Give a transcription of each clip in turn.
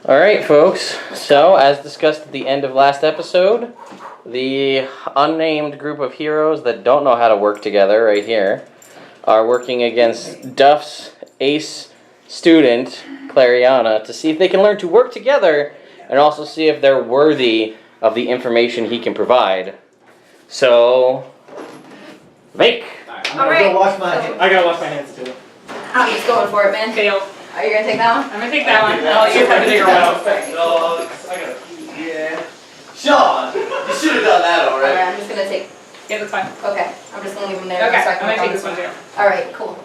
Alright, folks. So, as discussed at the end of last episode, the unnamed group of heroes that don't know how to work together right here are working against Duff's ace student, Clariana, to see if they can learn to work together and also see if they're worthy of the information he can provide. So, make! I gotta wash my hands too. I'm just going for it, man. Fail. Are you gonna take that one? I'm gonna take that one. Oh, you have to take a while. Yeah. Sean, you should have done that already. Alright, I'm just gonna take. Yeah, that's fine. Okay, I'm just gonna leave them there. Okay, so I I'm can gonna work take on this one too. Alright, cool.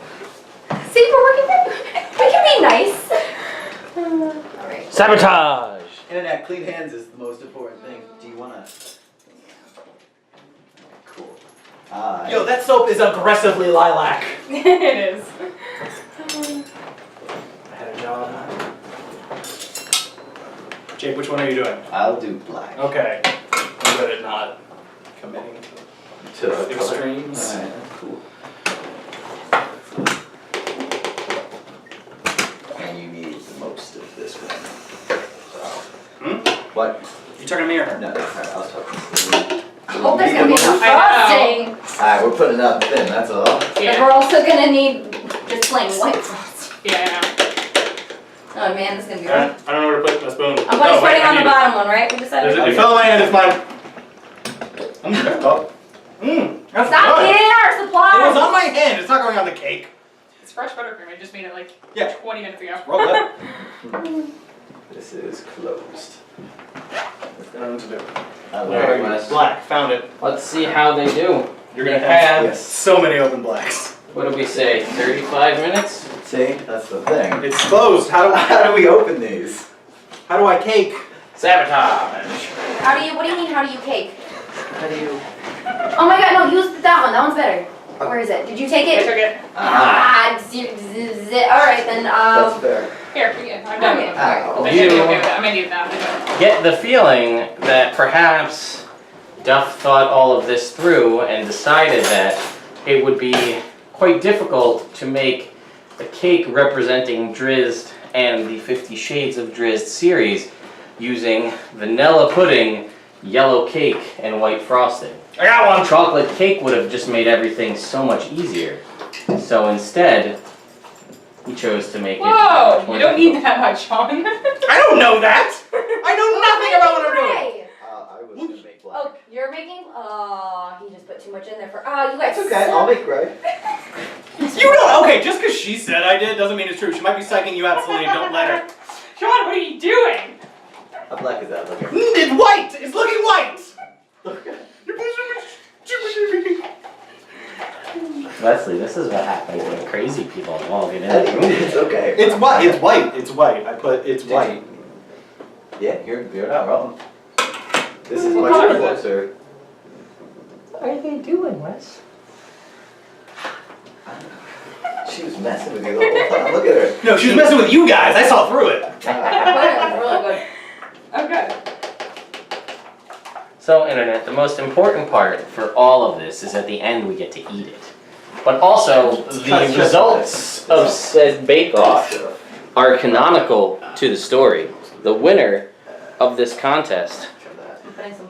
See, we're working good. We can be nice. Alright. Sabotage! Internet, clean hands is the most important thing. Do you wanna? Cool. Yo, that soap is aggressively lilac. It is. I had a job. Jake, which one are you doing? I'll do black. Okay. I'm good at not committing To extremes. Alright, cool. And you need the most of this one. What? You talking to me or her? No, alright, I was talking. I hope there's gonna be enough I frosting. Alright, we're putting it up thin, that's all. But we're also gonna need just plain white frosting. Yeah. Oh man, this is gonna be Alright, rough. I don't know where to put my spoon. I'm putting spreading on the bottom one, right? We decided. It fell in my hand, it's mine. That's Stop good. eating our It was supplies! on my hand, it's not going on the cake. It's fresh buttercream. I just made it like Yeah. 20 minutes ago. Roll that. This is closed. I don't know what to do. I love Alright, it, Wes. black, found it. Let's see how they do. You're gonna They have Yes. so many open blacks. What did we say? 35 minutes? See, that's the thing. It's closed. How do we open these? How do I cake? Sabotage! What do you mean, how do you cake? How do you? Oh my god, no, use that one. That one's better. Where is it? Did you take I it? took it. Alright then, That's fair. Here, yeah, I'm done with it. Ow. I should be okay with that. I might need that. Get the feeling that perhaps Duff thought all of this through and decided that it would be quite difficult to make a cake representing Drizzt and the 50 Shades of Drizzt series using vanilla pudding, yellow cake, and white frosting. I got one. Chocolate cake would have just made everything so much easier. So instead, he chose to make it. Whoa! much more You don't need difficult. that much, Sean. I don't know that. I know nothing about what I'm doing. Hey. I was gonna make black. Oh, you're making? Oh, he just put too much in there for. Oh, you guys. It's okay, I'll make gray. You don't. Okay, just because she said I did doesn't mean it's true. She might be psyching you out, Celine. Don't let her. Sean, what are you doing? How black is that? Look here. It's white. It's looking white. Okay. You're pushing me. Leslie, this is what happens when crazy people all get in the room. It's okay. It's white. It's white. It's white. I put it's white. Yeah, you're not wrong. This is What much color is it? closer. What are they doing, Wes? She was messing with you the whole time. Look at her. No, she was messing with you guys. I saw through it. Really good. Okay. So, Internet, the most important part for all of this is at the end we get to eat it. But also, the results of said bake-off are canonical to the story. The winner of this contest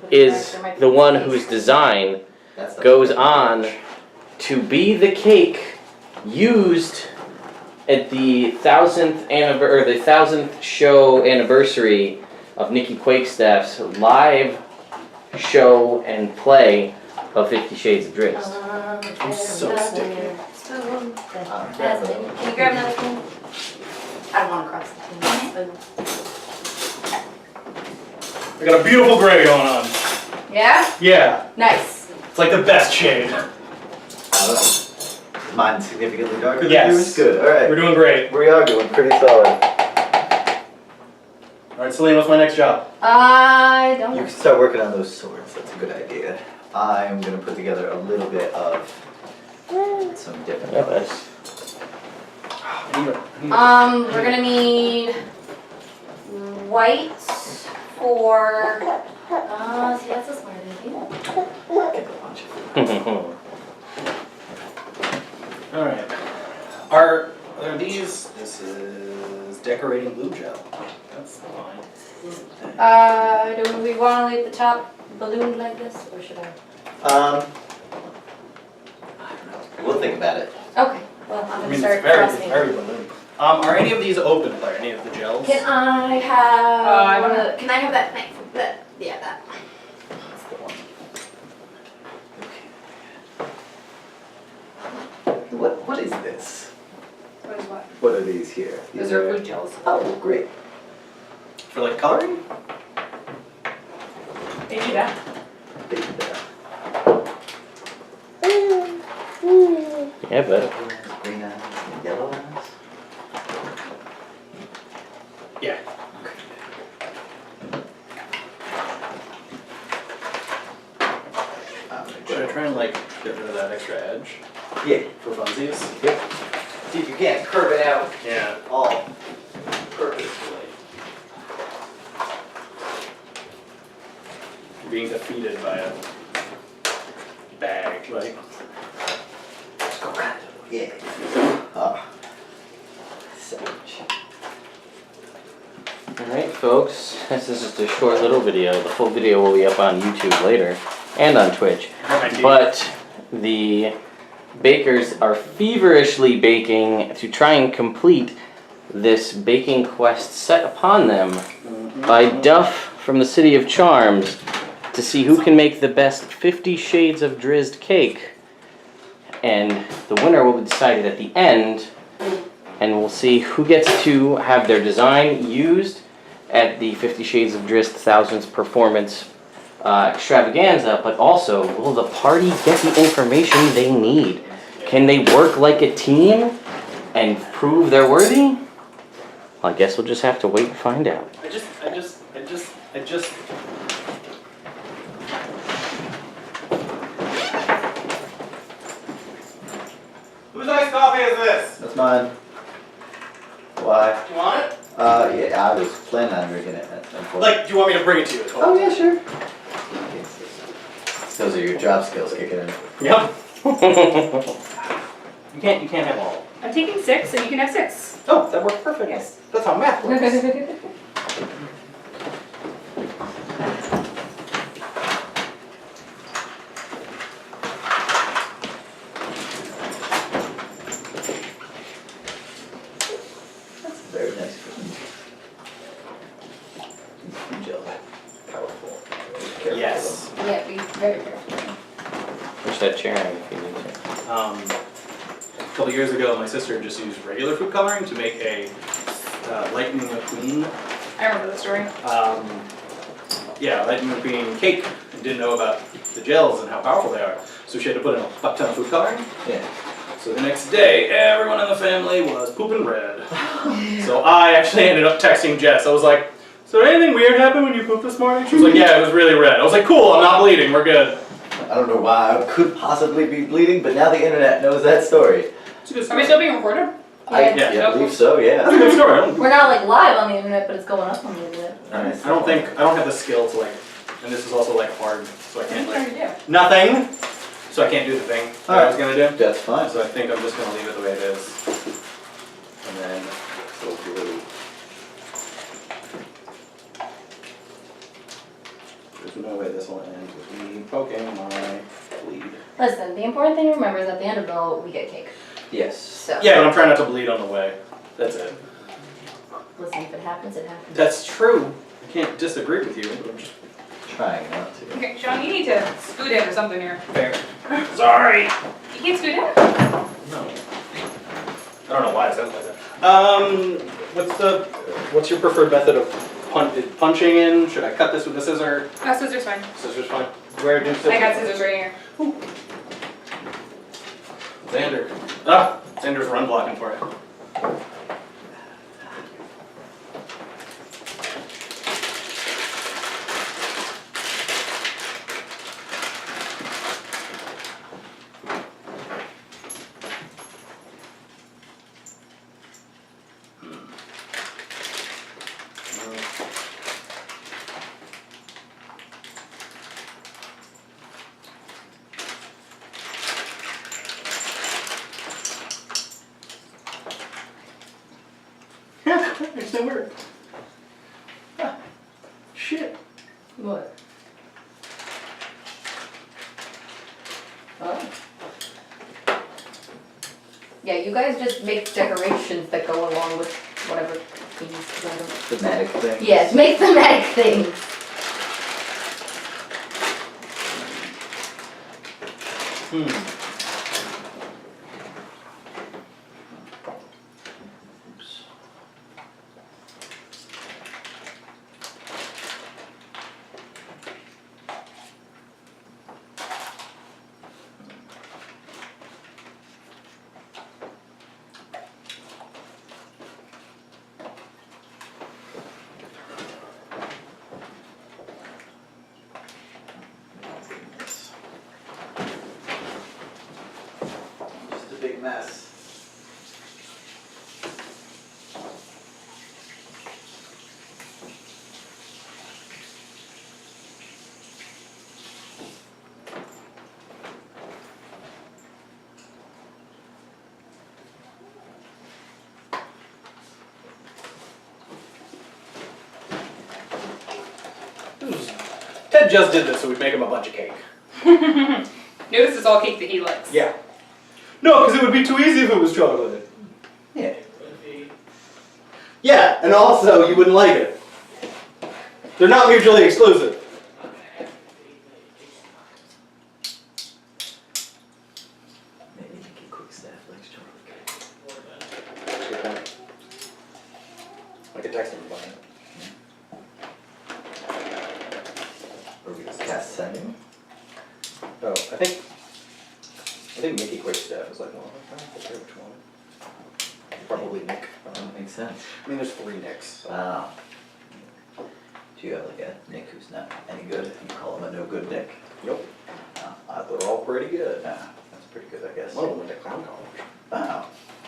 is the one whose design goes on to be the cake used at the 1000th show anniversary of Nikki Quakestaff's live show and play of 50 Shades of Drizzt. I'm so sticky. Can you grab another spoon? I don't want to cross the spoon. I got a beautiful gray going on. Yeah? Yeah, Nice. it's like the best shade. Is mine significantly darker than Yes. yours? Good, We're alright. doing great. We are doing pretty solid. All right, Celine, what's my next job? I don't You know. can start working on those swords, that's a good idea. I'm gonna put together a little bit of some different colors. We're gonna need white for. See, that's a smart idea. Get a bunch of All right. Are these? This is decorating glue gel. That's That's fine. Do we want to leave the top ballooned like this, or should I? I don't know. We'll think about it. Okay, well, I'm I gonna mean, start it's very frosting. balloon. Are any of these open, Claire? Any of the gels? Can I have I don't one of know. the, can I have that knife? That, yeah, that. That's the one. What is this? What is what? What are these here? Those are food gels. Oh, great. For like coloring? They do that. Big there. Yeah, but Green eyes and yellow eyes. Yeah. Should I try and like get rid of that extra edge Yeah. for funsies? See if you can't curve it out Yeah. all purposefully. Being defeated by a bag, like. Yeah. Ah. Savage. alright folks, this is just a short little video. The full video will be up on YouTube later and on Twitch. But the bakers are feverishly baking to try and complete this baking quest set upon them by Duff from the City of Charms to see who can make the best 50 Shades of Drizzt cake. And the winner will be decided at the end, and we'll see who gets to have their design used at the 50 Shades of Drizzt 1000th performance extravaganza, but also, will the party get the information they need? Can they work like a team and prove they're worthy? Well, I guess we'll just have to wait and find out. I just. Whose iced coffee is this? That's mine. Why? Do you want it? Yeah, I was planning on drinking it. Like, do you want me to bring it to you? Oh, yeah, sure. Those are your job skills kicking in. Yep. You can't have all. I'm taking 6, and you can have 6. Oh, that worked perfect. Yes. That's how math works. Very nice. Gel. Powerful. Careful. Yes. Yeah, be very careful. Push that chair in if you need to. A couple years ago, my sister just used regular food coloring to make a Lightning McQueen. I remember the story. Yeah, Lightning McQueen cake, and didn't know about the gels and how powerful they are. So she had to put in a buck ton of food coloring. Yeah. So the next day, everyone in the family was pooping red. So I actually ended up texting Jess. I was like, so anything weird happen when you pooped this morning? She was like, yeah, it was really red. I was like, cool, I'm not bleeding, we're good. I don't know why I could possibly be bleeding, but now the internet knows that story. It's a good Are story. we still being recorded? Yeah. I believe so, yeah. That's a good story. I don't- We're not like live on the internet, but it's going up on the internet. Nice. I don't have the skill to like, and this is also like hard, so I What are can't you like, trying to do? nothing. So I can't do the thing that I was gonna do. That's fine. So I think I'm just gonna leave it the way it is. And then, so blue. There's no way this will end with me poking my bleed. Listen, the important thing to remember is at the end of it all, we get cake. Yes. So, Yeah, but I'm trying not to bleed on the way. That's it. listen, if it happens, it happens. That's true. I can't disagree with you, but I'm just Trying not to. Okay, Sean, you need to scoot in or something here. fair. Sorry. You can't scoot in? No. I don't know why it sounds like that. What's your preferred method of punching in? Should I cut this with a scissor? Scissors fine. Scissors fine. Where do scissors? I got scissors right here. Xander. Ah, Xander's run blocking for it. There's no word. What? Oh. Yeah, you guys just make decorations that go along with whatever things. 'Cause I don't- Thematic thing. Yes, make thematic things. Oops. Just a big mess. Ted just did this, so we'd make him a bunch of cake. Notice it's all cake that he likes. Yeah. No, because it would be too easy if it was chocolate. Yeah. Yeah, and also you wouldn't like it. They're not mutually exclusive. Maybe Nikki Quickstaff likes chocolate cake. I could text him about it. Or we just cast sending. Oh, I think Mickey Quickstaff is like one of them. I'm not sure which one. Probably Nick. That makes sense. I mean, there's 3 Nicks. So. Wow. Do you have like a Nick who's not any good? You call him a no good Nick? Nope. They're all pretty good. That's pretty good, I guess. One of them went to clown college. Wow.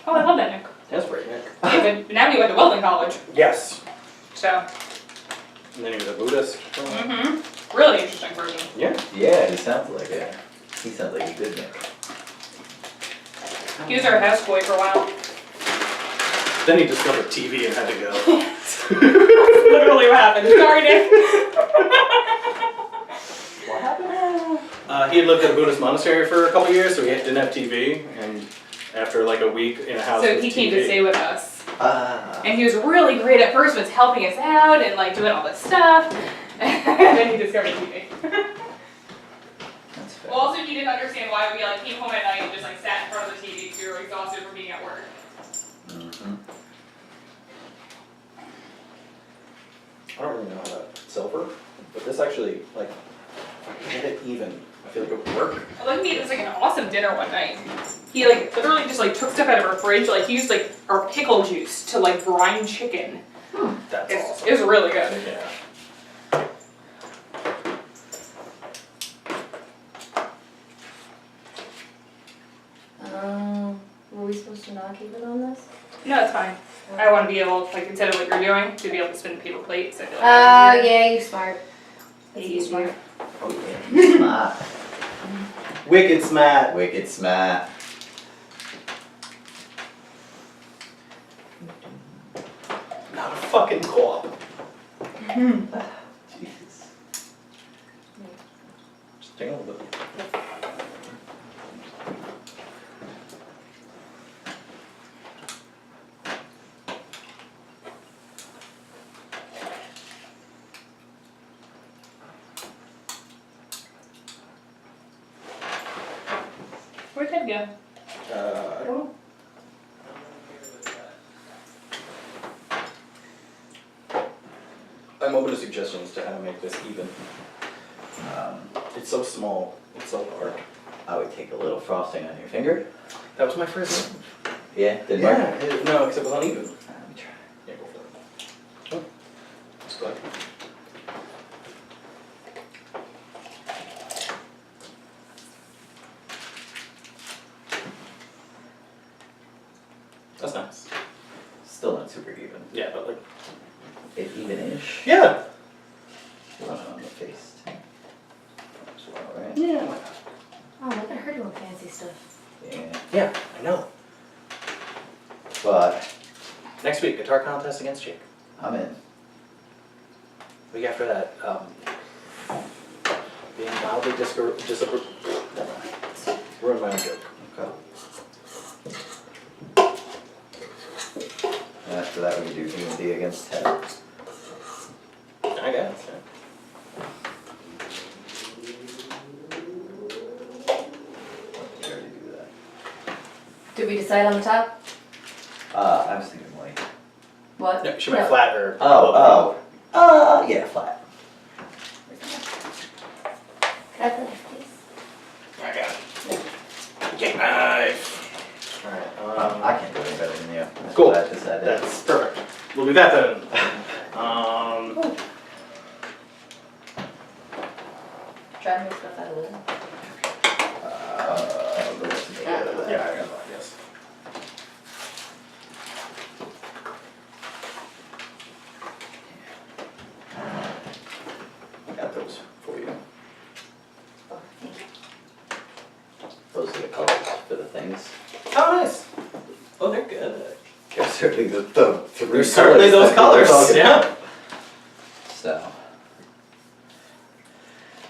Oh, I love that Nick. That's great, Nick. Yeah, but now he went to Weldon College, Yes. so. And then he was a Buddhist. Mm-hmm. Really interesting person. Yeah. Yeah, he sounds like it. He sounds like a good Nick. He was our houseboy for a while. Then he discovered TV and had to go. Literally what happened. Sorry, Nick. What happened? He had lived at a Buddhist monastery for a couple years, so he didn't have TV. And after like a week in a house So with he came TV, to stay with us. Ah. And he was really great at first with helping us out and like doing all this stuff. And then he discovered TV. That's fair. Well, also he didn't understand why we like came home at night and just like sat in front of the TV because we were exhausted from being at work. Mm-hmm. I don't really know how to silver, but this actually, like, if I can get it even, I feel like it would work. Like we made this like an awesome dinner one night. He like literally just like took stuff out of our fridge. Like he used like our pickle juice to like brine chicken. That's awesome. It was really good. Yeah. Were we supposed to not keep it on this? No, it's fine. I want to be able, like instead of what you're doing, to be able to spin the paper plates. I feel like Oh, that's easier. yeah, you're smart. Yeah, you're smart. Oh yeah. Smart. Wicked smart. Wicked smart. Not a fucking co-op. Jesus. Just take a little bit. Where'd Ted go? I don't know. I'm open to suggestions to how to make this even. It's so small. It's so hard. I would take a little frosting on your finger. That was my first one. Yeah, didn't work. No, because it was uneven. Let me try. Yeah, go for it. Oh, that's good. That's nice. Still not super even. Yeah, but like. It's even-ish. Yeah. On the face too. As well, right? Yeah. Why not? Oh, look at her doing fancy stuff. Yeah. Yeah, I know. But Next week, guitar contest against Jake. I'm in. Week after that, being mildly ruin my own joke. Okay. And after that, we can do D&D against Ted. I guess. We already do that. Did we decide on the top? I was thinking like. What? Yeah, she went flat or. Yeah, flat. Can I have the knife, please? I got it. Get knife. Alright, I can't do any better than you. That's Cool. what I decided. That's perfect. We'll do that then. Try to move stuff out of the way. Yeah, I got that, yes. I got those for you. Oh, thank you. Those are the colors for the things. Oh, nice. Oh, they're good. They're certainly the three They're certainly those that colors. we're talking Yeah. about. So.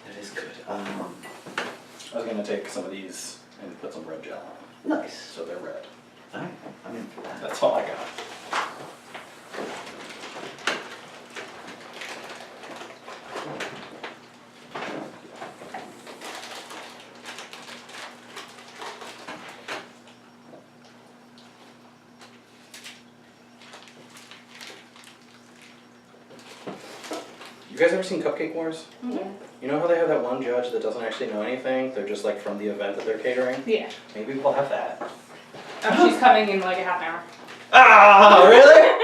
That is good. I was gonna take some of these and put some red gel on, Nice. so they're red. Alright, I'm in for that. That's all I got. You guys ever seen Cupcake Wars? Yeah. You know how they have that one judge that doesn't actually know anything? They're just like from the event that they're catering? Yeah. Maybe we'll have that. Oh, she's coming in like a half an hour. Ah, really?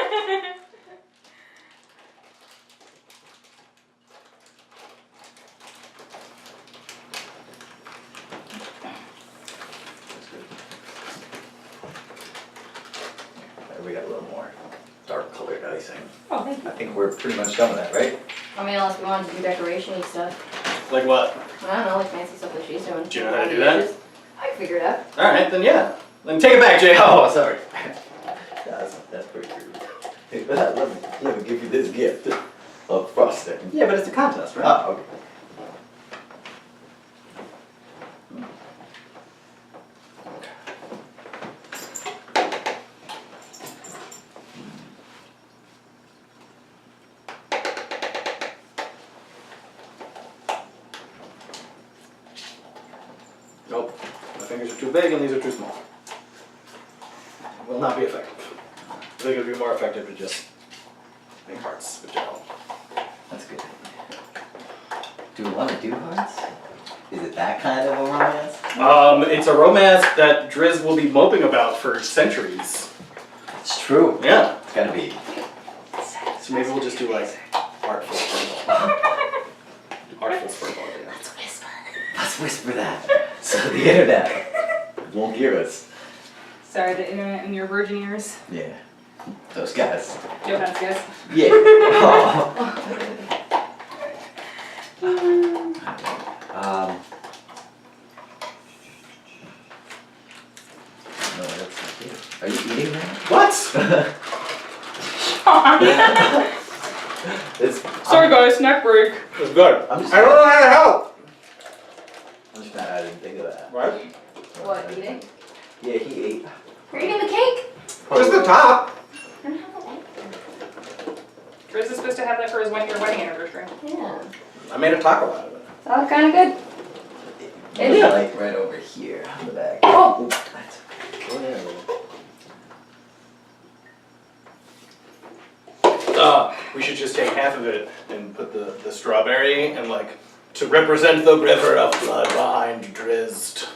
We got a little more dark colored icing. Oh, thank you. I think we're pretty much done with that, right? I mean, unless we wanted to do decoration-y stuff. Like what? I don't know, like fancy stuff that she's doing. Do you know how to do that? I can figure it out. Alright, then yeah. Then take it back, Jay. Oh, sorry. That's pretty rude. Hey, let me give you this gift of frosting. Yeah, but it's a contest, right? Oh, okay. Nope. My fingers are too big and these are too small. Will not be effective. I think it would be more effective to just make hearts with gel. That's good. Do we want to do hearts? Is it that kind of a romance? It's a romance that Drizzt will be moping about for centuries. It's true. Yeah. It's gotta be. So maybe we'll just do like artful sprinkle. Artful sprinkle, yeah. Let's whisper. Let's whisper that. So the internet won't hear us. Sorry, the internet and your virgin ears. Yeah. Those guys. Joe has guess. Yeah. Oh. No, that's not you. Are you eating that? What? It's, Sorry guys, snack break. It's good. I'm just, I don't know how to help. I'm just mad I didn't think of that. What? What, eating? Yeah, he ate. You're eating the cake? Just the top. I don't have that. Drizzt is supposed to have that for his 1 year wedding anniversary. Yeah. I made a taco out of it. Sounds kind of good. It's Yeah. like right over here on the back. Oh. Ooh, that's We should just take half of it and put the strawberry and like to represent the river of blood behind Drizzt.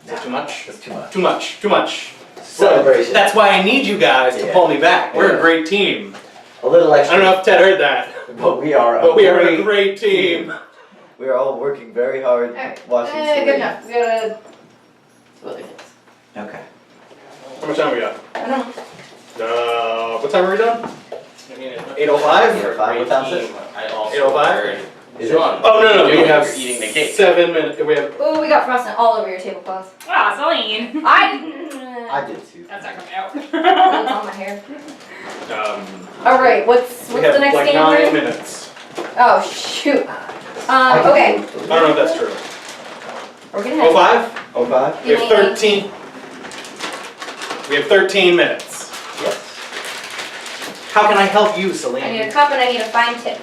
Is that too much? That's too much. Too much. Too much. Celebration. That's why I need you guys to Yeah. pull me back. We're Yeah. a great team. A little I extra. don't know if Ted heard that, But we are. but we are a great team. We are all working very hard, Alright. watching. Good enough. We gotta do other things. Okay. How much time we got? I don't know. What time are we done? 8:05? Yeah, 5 without this? I also 8:05? heard Is John. Oh no, You're we have eating the cake. 7 minutes. We have. Oh, we got frosting all over your tablecloth. Ah, Celine. I did too. That's not coming out. It's on my hair. Um, All right, what's we the have next like game? 9 Ryan? minutes. Oh shoot. Okay. I don't know if that's true. We're gonna have 05? 05? We have 13. We have 13 minutes. Yes. How can I help you, I need Celine? a cup and I need a fine tip.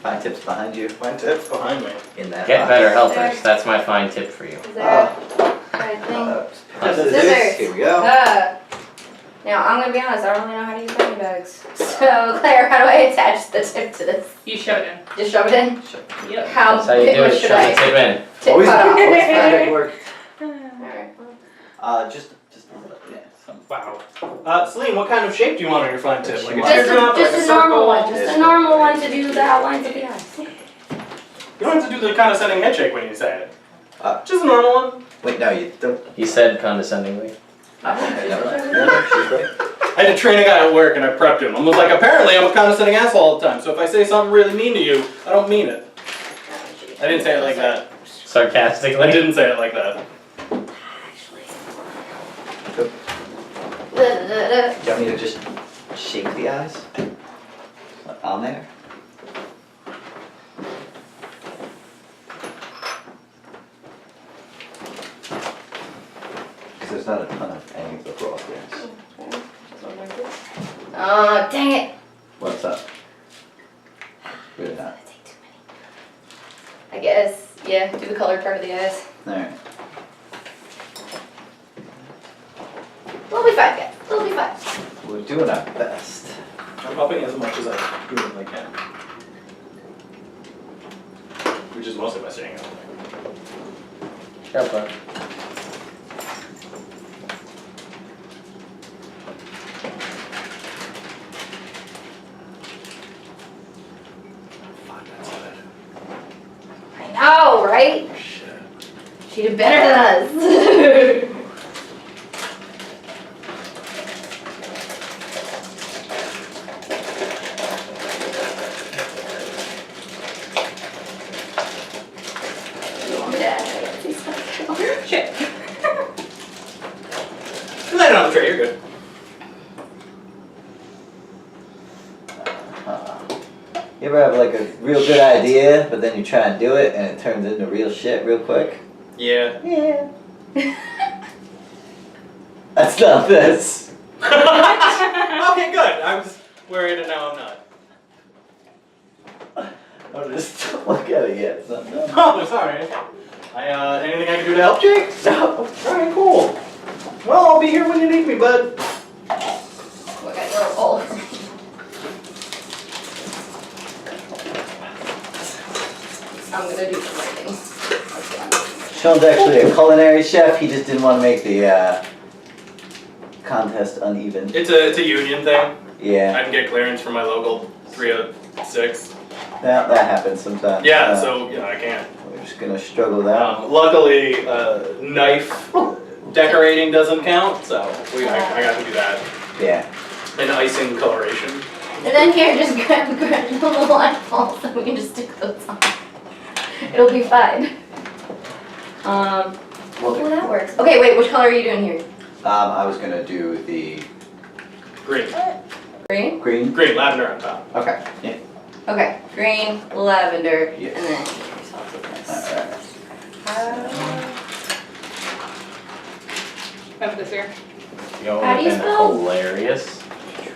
Fine tips behind you My tip's behind me. in that Get box. better helpers. That's my fine tip for you. Is there a thing? Scissors. Here we go. Now, I'm gonna be honest, I don't really know how to use money bags. So, Claire, how do I attach the tip to this? You shove it in. Just shove it in? Yep. How That's how you big do it. should Shove the I tip in. tip Always, cut off? always find it work. Alright. Just a little, yeah. Some. Wow. Celine, what kind of shape do you want on your fine tip? Like a Just teardrop, like Just a a normal circle? one. Just a normal one to do the outlines of the eyes. You don't have to do the condescending head shake when you say it. Just a normal one. Wait, no, you don't. He said condescendingly. She's right. I had to train a guy at work and I prepped him. I was like, apparently I'm a condescending asshole all the time, so if I say something really mean to you, I don't mean it. I didn't say it like that. Sarcastically. I didn't say it like that. Do you want me to just shape the eyes? On there? Because there's not a ton of any of the frostings. Oh, dang it. What's up? Really not. I guess, yeah, do the colored part of the eyes. Alright. We'll be fine, guys. We'll be fine. We're doing our best. I'm helping as much as I humanly can. Which is mostly by staying out. Yeah, but I know, right? Shit. She did better than us. Shit. You land it on the tray, you're good. You ever have like a real good idea, but then you try and do it and it turns into real shit real quick? Yeah. Yeah. That's not this. Okay, good. I was worried and now I'm not. I'll just look at it yet. It's not done. Oh, sorry. Anything I can do to help, Jake? No. Alright, cool. Well, I'll be here when you need me, bud. Look at your hole. I'm gonna do some writing. Sean's actually a culinary chef. He just didn't want to make the contest uneven. It's a union thing. Yeah. I can get clearance from my local 306. That happens sometimes. Yeah, so I can't. We're just gonna struggle with that. Luckily, knife decorating doesn't count, so I got to do that. Yeah. And icing coloration. And then here, just grab the little eyeballs and we can just stick those on. It'll be fine. Well, that works. Okay, wait, which color are you doing here? I was gonna do the Green. Green? green. Green, lavender on top. Okay. Yeah. Okay, green, lavender, Yes. and then here's all the this. Alright. Have this here. you know, it How would do you have been spell- hilarious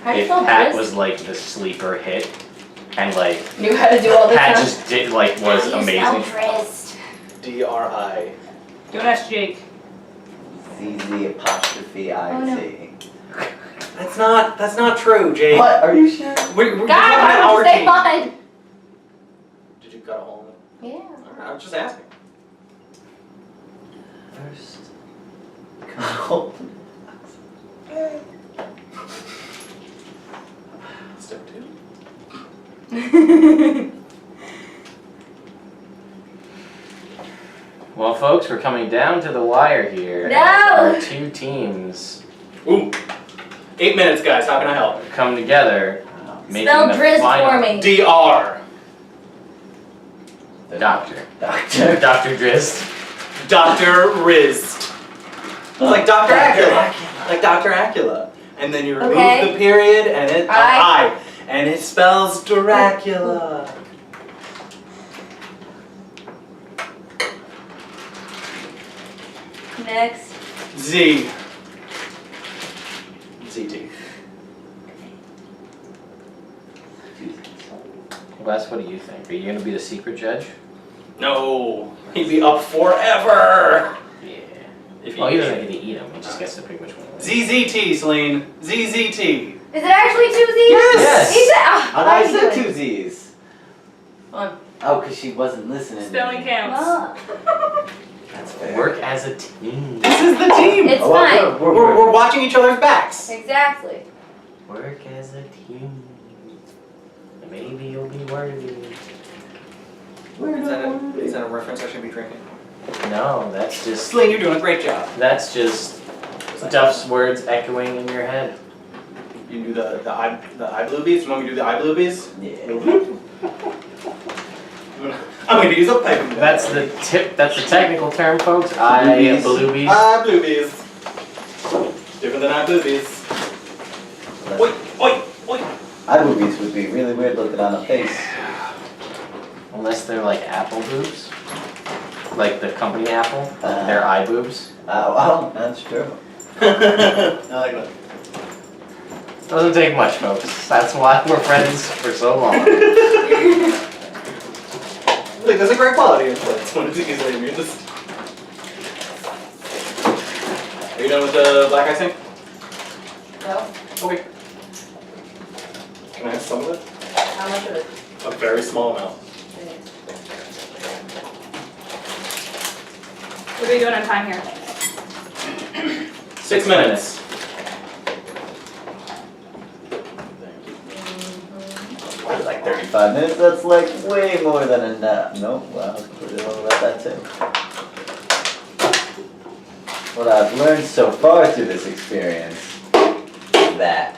How do you if spell Pat Drizzt? was like the sleeper hit and like Knew how to do all this Pat stuff. just did like was How do you spell amazing. Drizzt? DRI. Don't ask Jake. CZ apostrophe Oh, no. IT. That's not true, Jake. What? Are you sure? We're God, talking about I our stay team. on. Did you cut a hole in it? Yeah. Alright, I was just asking. First. Go. Step 2. Well, folks, we're coming down to the wire here. No! Our two teams Ooh. 8 minutes, guys. How can I help? come together, making Spell the Drizzt final. for me. DR. Doctor. Doctor. Dr. Drizzt. Dr. Rizzt. Like Dr. Dr. Acula. Like Dr. Acula. And then you remove Okay. the period and it. I. And it spells Dracula. Next. Z. ZT. Wes, what do you think? Are you gonna be the secret judge? No, he'd be up forever. Yeah. If Well, he doesn't get to eat them. He just gets to pick which one. ZZT, Celine. ZZT. Is it actually 2 Z's? Yes! He said, I said 2 Z's. One. Oh, because she wasn't listening. Spelling counts. Oh. That's fair. Work as a team. This is the team. It's Oh, well, fine. We're watching each other's backs. Exactly. Work as a team. Maybe you'll be worthy. Is that a reference I should be drinking? No, that's just Celine, you're doing a great job. Duff's words echoing in your head. You can do the eye bluebies. You want me to do the eye bluebies? Yeah. I'm going to use a piping bag. That's the tip. That's the technical term, folks. Eye Bluebies. bluebies. Eye bluebies. Different than eye bluebies. Oi, oi, oi. Eye boobies would be really weird looking on a face. Unless they're like apple boobs, like the company Apple. They're eye boobs. Oh, well, that's true. I like that. Doesn't take much, folks. That's why we're friends for so long. Look, there's a great quality influence. One of these days, you just. Are you done with the black icing? No. Okay. Can I have some of it? How much of it? A very small amount. What are we doing on time here? 6 minutes. What, like 35 minutes? That's like way more than enough. Nope, well, I was completely wrong about that too. What I've learned so far through this experience is that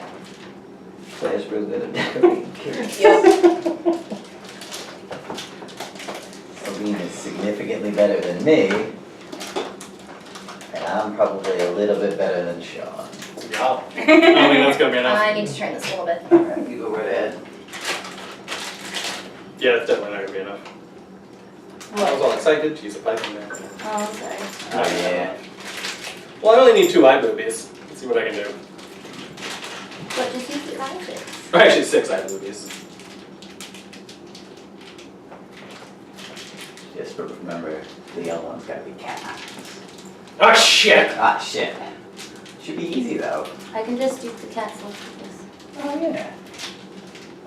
Claire's real good at decorating kids. Yep. Celine is significantly better than me, and I'm probably a little bit better than Sean. Yeah. I don't think that's gonna be enough. I need to turn this a little bit. Alright, you go right ahead. Yeah, that's definitely not gonna be enough. I was all excited to use a pipe in there. Oh, I'm sorry. Oh yeah. Well, I only need 2 eye boobies. Let's see what I can do. But just use the glasses. Or actually 6 eye boobies. Just remember, the yellow one's gotta be cats. Oh shit! Ah, shit. Should be easy though. I can just do the cat's list with this. Oh yeah.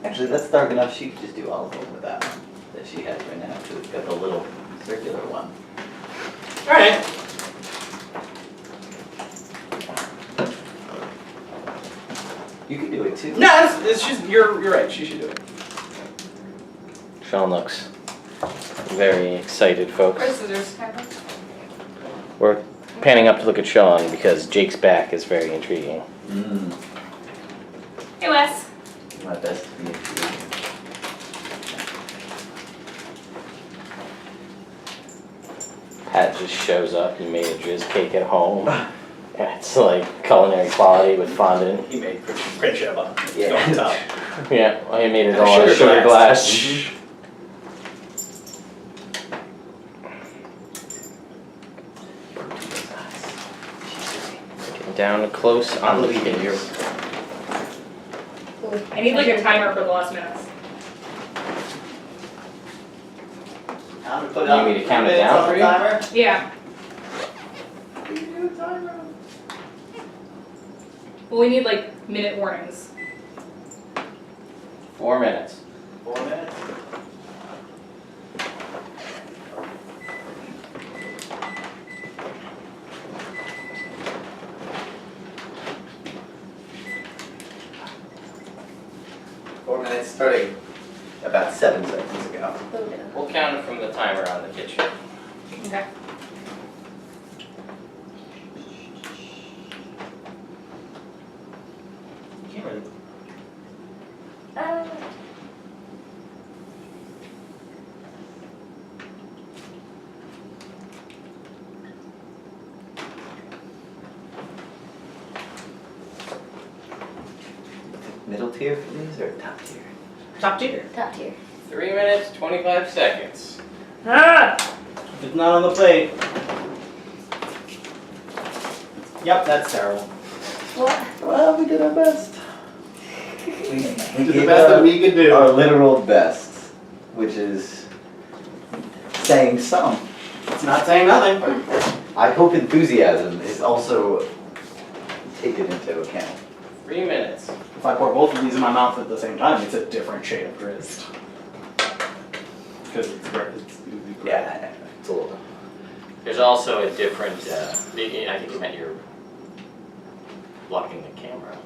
Actually, that's dark enough. She could just do all of them with that one that she has right now. So it's got the little circular one. All right. You can do it too. No, you're right. She should do it. Sean looks very excited, folks. Where's scissors? Can I look? We're panning up to look at Sean because Jake's back is very intriguing. Hey, Wes. My best to be intriguing. Pat just shows up. He made a Drizzt cake at home. And it's like culinary quality with fondant. He made Prince Sheba. Yeah. On top. Yeah, well, he made it And a all in a sugar sugar glass. glass. Getting down close on the believing you. case. I need like a timer for the last minutes. I'm gonna put You want me to count it down for you? Timer. Yeah. You can do a timer. Well, we need like minute warnings. 4 minutes. 4 minutes. Starting about 7 seconds ago. Oh, yeah. We'll count it from the timer on the kitchen. Okay. Can't really. middle tier for these or top tier? Top tier. Top tier. 3 minutes, 25 seconds. Ah! If it's not on the plate. Yep, that's terrible. What? Well, we did our best. We Did the gave best that we could do. our literal best, which is saying some. It's not saying nothing. I hope enthusiasm is also taken into account. 3 minutes. If I pour both of these in my mouth at the same time, it's a different shade of Drizzt. Because it's oozy gray. Yeah, it's a little. There's also a different, I think you meant you're blocking the camera.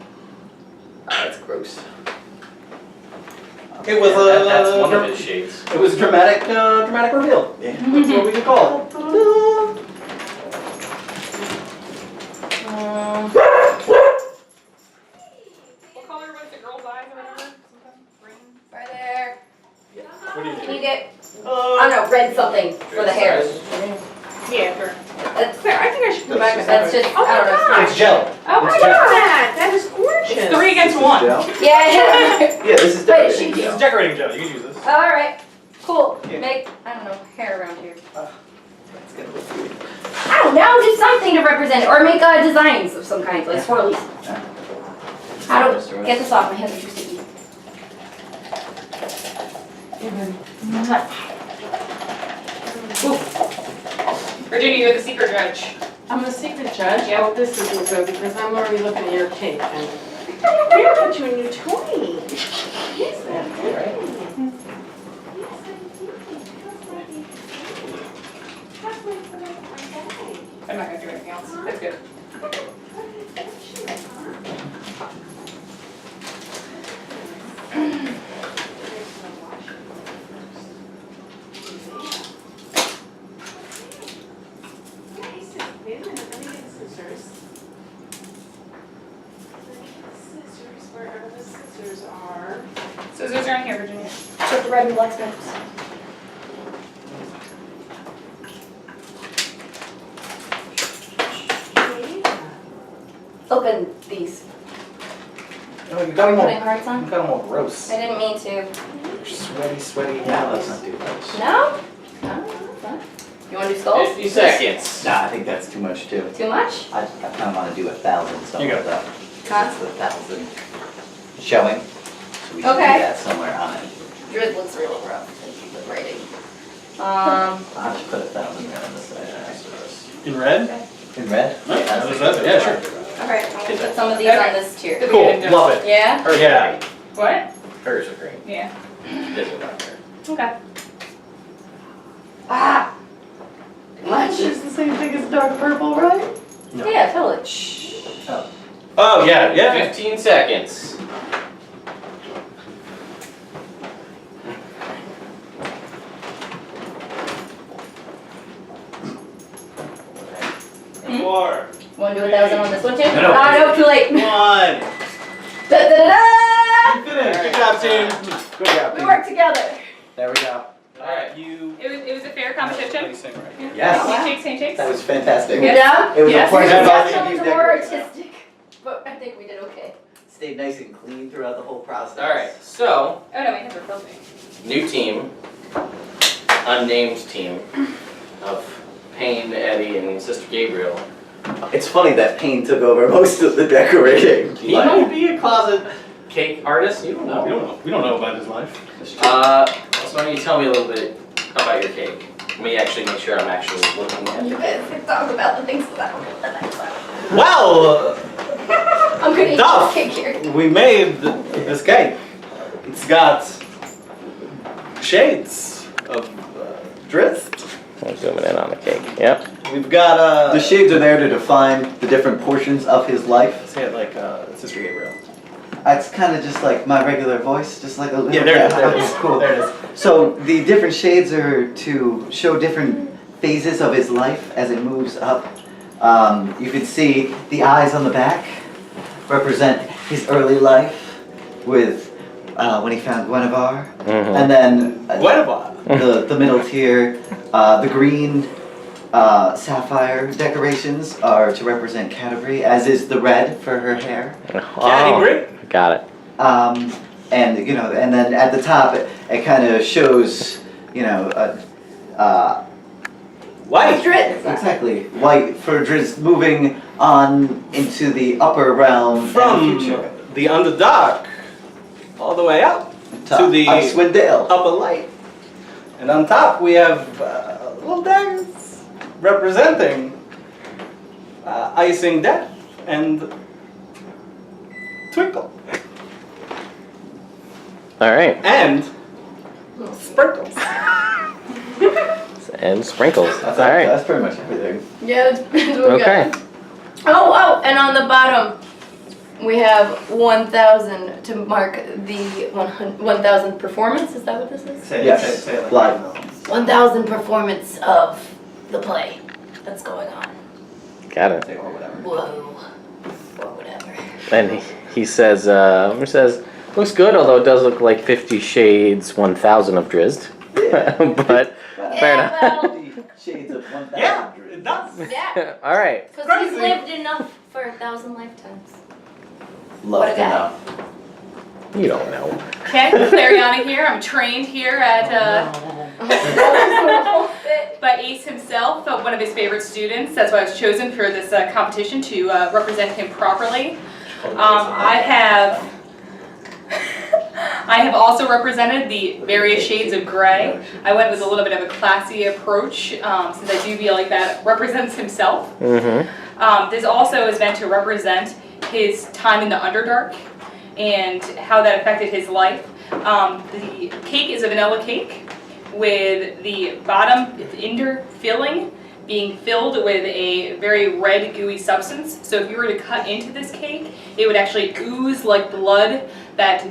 That's gross. It was That's one of his shades. It was a dramatic reveal. Yeah. That's what we could call it. What color was the girl's eyes or whatever? Something green. Right there. What do you Can you get, I Uh, don't know, red something for the hair. Yeah, sure. That's, Claire, I think I should come back with that's that. just, Oh I don't my know. gosh. it's gel. Oh my It's gel. god, that is gorgeous. It's 3 against 1. Gel? Yeah. Yeah, this is Wait, decorating she- This gel. is decorating gel. You can use this. Alright, cool. Yeah. Make, I don't know, hair around here. It's gonna look weird. I don't know, do something to represent it. Or make designs of some kind, like swirlies. How do, get this off, my hands are too sticky. Virginia, you're the secret judge. I'm the secret judge. Yep. Oh, this isn't good because I'm already looking at your cake and we got you a new toy. Yes, I'm not gonna do anything else. That's good. Wait a minute, let me get scissors. Scissors, wherever the scissors are. Scissors are in here, Virginia. Put the red and black strips. Open these. Oh, you got them Putting all. hearts You on. got them all gross. I didn't mean to. Sweaty. Yeah, let's not do those. No? No, that's fine. You wanna do skulls? 50 seconds. Nah, I think that's too much too. Too much? I kind of want to do 1,000 stuff You like go. that. Huh? It's 1,000 showing. So we should Okay. do that somewhere on it. Drizzt looks real rough. Thank you for writing. I'll just put 1,000 there on the side. In red? In red? Yeah, sure. Alright, I'm gonna put some of these on this tier. Cool, love it. Yeah? Hers Yeah. are green. What? Hers are green. Yeah. This is not her. Okay. Ah! Too much? It's the same thing as dark purple, right? No. Yeah, totally. Shh. Oh, yeah, yeah. 15 seconds. Four. Wanna do 1,000 on this one too? No. Ah, no, too late. One. Da da da da! Finish. Good job, team. Good job, We team. work together. There we go. Alright. You. It was a fair competition. Yes. Same shakes. That was fantastic. Good job? It was Yes. a pleasure Yes. watching Definitely these more decorations. artistic, but I think we did okay. Stayed nice and clean throughout the whole process. Alright, so, Oh no, my hands are filthy. new team, unnamed team of Payne, Eddie, and Sister Gabriel. It's funny that Payne took over most of the decorating. He might be a closet cake artist, you don't We know. don't know. We don't know about his life. So why don't you tell me a little bit about your cake? Let me actually make sure I'm actually looking at You it. guys can talk about the things that I don't get the next time. Well, I'm gonna eat Duff. this cake here. we made this cake. It's got shades of Drizzt. I'm zooming in on the cake, yep. We've got The shades are there to define the different portions of his life. say it like Sister Gabriel. It's kind of just like my regular voice, just like a little. Yeah, there it is. There it Okay, is. cool. There it is. So the different shades are to show different phases of his life as it moves up. You can see the eyes on the back represent his early life with when he found Guinevere, and then Guinevere. the middle tier, the green sapphire decorations are to represent Canterbury, as is the red for her hair. Canterbury. Got it. And and then at the top it kind of shows, White. exactly white for Drizzt moving on into the upper realm and From future. the Underdark all the way up to the Icewind Dale. upper light. And on top we have little daggers representing icing death and twinkle All right. and sprinkles. And sprinkles. All That's, right. that's pretty much everything. Yeah, that's what we Okay. got. Oh, and on the bottom, we have 1,000 to mark the 1,000th performance. Is that what this is? Yes, say it like live. that. 1,000 performance of the play that's going on. Got it. Or whatever. Whoa. Or whatever. And he says, looks good, although it does look like 50 Shades 1000 of Drizzt. But fair enough. Well, Shades of 1,000. Yeah, it does. yeah. All right. Because he's Crazy. lived enough for 1,000 lifetimes. Loved What a guy. enough. You don't know. Okay, Clariana here. I'm trained here at by Ace himself, one of his favorite students. That's why I was chosen for this competition to represent him properly. I have also represented the various shades of gray. I went with a little bit of a classy approach, since I do feel like that represents himself. Mm-hmm. This also is meant to represent his time in the Underdark and how that affected his life. The cake is a vanilla cake with the bottom inner filling being filled with a very red gooey substance. So if you were to cut into this cake, it would actually ooze like blood that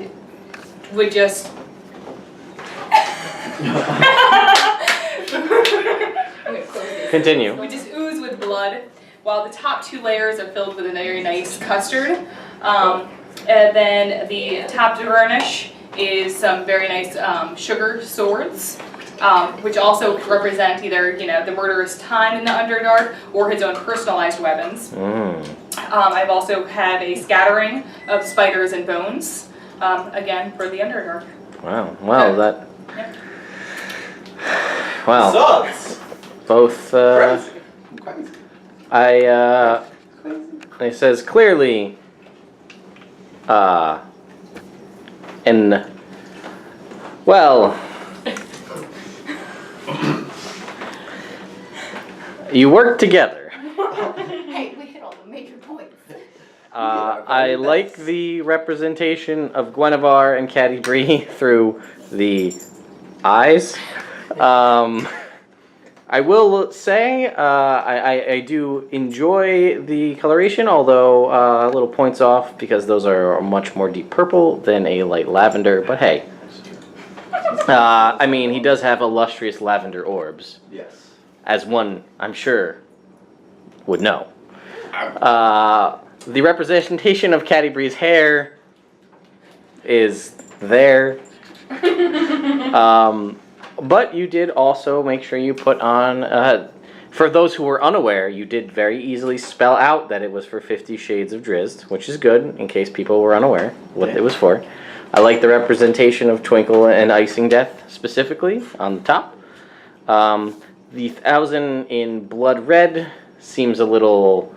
would just Continue. would just ooze with blood, while the top two layers are filled with a very nice custard. And then the top garnish is some very nice sugar swords, which also represent either the murderous time in the Underdark or his own personalized weapons. I've also had a scattering of spiders and bones, again for the Underdark. Wow. Well, that. Yeah. Wow. Sucks. Both. Crazy. It says clearly. And. Well. You work together. Hey, we hit all the major points. I like the representation of Guinevere and Caddy Bree through the eyes. I will say I do enjoy the coloration, although a little points off because those are much more deep purple than a light lavender. But hey, I mean he does have illustrious lavender orbs, Yes. as one I'm sure would know. The representation of Caddy Bree's hair is there. But you did also make sure you put on, for those who were unaware, you did very easily spell out that it was for 50 Shades of Drizzt, which is good in case people were unaware what it was for. I like the representation of Twinkle and Icing Death specifically on the top. The 1,000 in blood red seems a little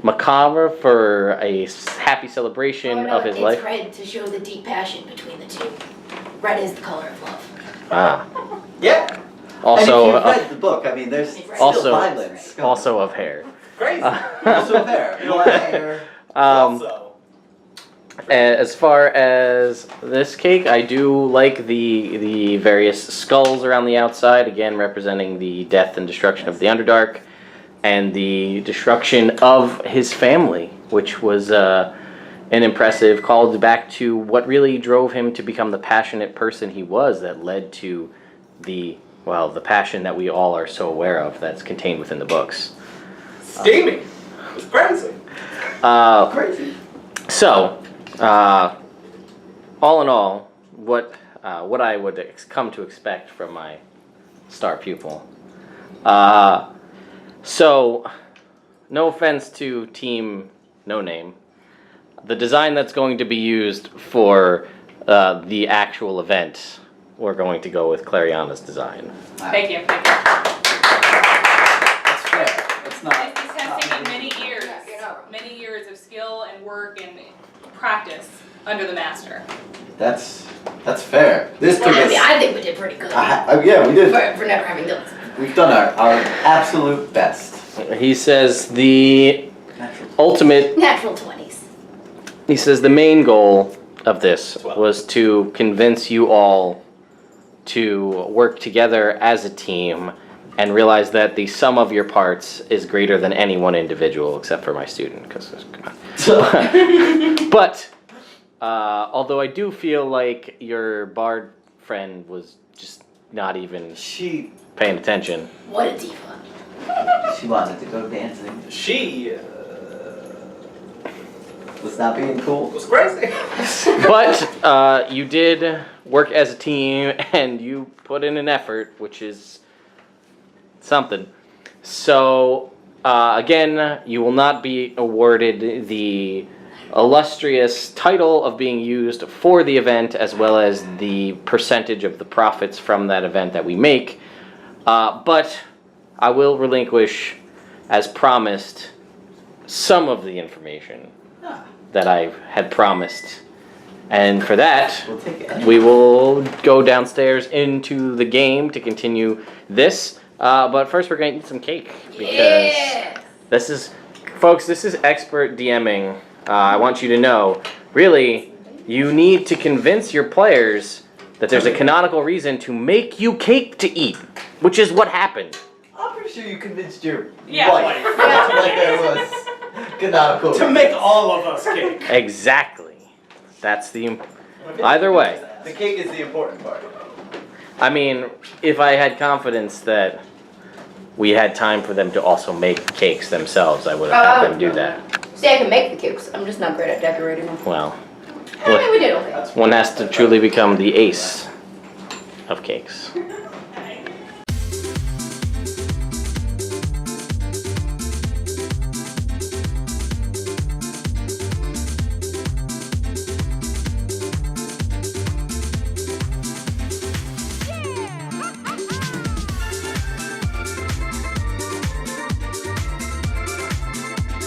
macabre for a happy celebration of his life. It's red to show the deep passion between the two. Red is the color of love. Yeah. Also, and if you've read the book, I mean, there's still also, violence. going also of hair. Crazy. Also there. Black hair. Also. As far as this cake, I do like the various skulls around the outside, again representing the death and destruction of the Underdark, and the destruction of his family, which was an impressive called back to what really drove him to become the passionate person he was that led to the passion that we all are so aware of that's contained within the books. Scheming. It was crazy. Crazy. So, all in all, what I would come to expect from my star pupil. So, no offense to Team No Name, the design that's going to be used for the actual event, we're going to go with Clariana's design. Thank you. That's fair. It's not. This has taken many years, Yeah, you're not wrong. many years of skill and work and practice under the master. That's fair. This took Well, us. I think we did pretty good. Yeah, we did. For never having done this. We've done our absolute best. He says the Natural. ultimate, Natural 20s. he says the main goal of this was to convince you all to work together as a team and realize that the sum of your parts is greater than any one individual, except for my student, because come on. But although I do feel like your bard friend was just not even She paying attention. What a diva. wanted to go dancing. She Was not being cool. was crazy. But you did work as a team and you put in an effort, which is something. So, again, you will not be awarded the illustrious title of being used for the event, as well as the percentage of the profits from that event that we make. But I will relinquish, as promised, some of the information that I had promised. And for that, We'll take it. we will go downstairs into the game to continue this. But first, we're going to eat some cake. Because Yeah. this is, folks, this is expert DMing. I want you to know, really, you need to convince your players that there's a canonical reason to make you cake to eat, which is what happened. I'm pretty sure you convinced your Yeah, wife wife. that there was canonical. To make all of us cake. Exactly. That's the, either way. The cake is the important part. I mean, if I had confidence that we had time for them to also make cakes themselves, I would have had them do that. See, I can make the cakes. I'm just not great at decorating them. Well, I mean, we did okay. one has to truly become the ace of cakes.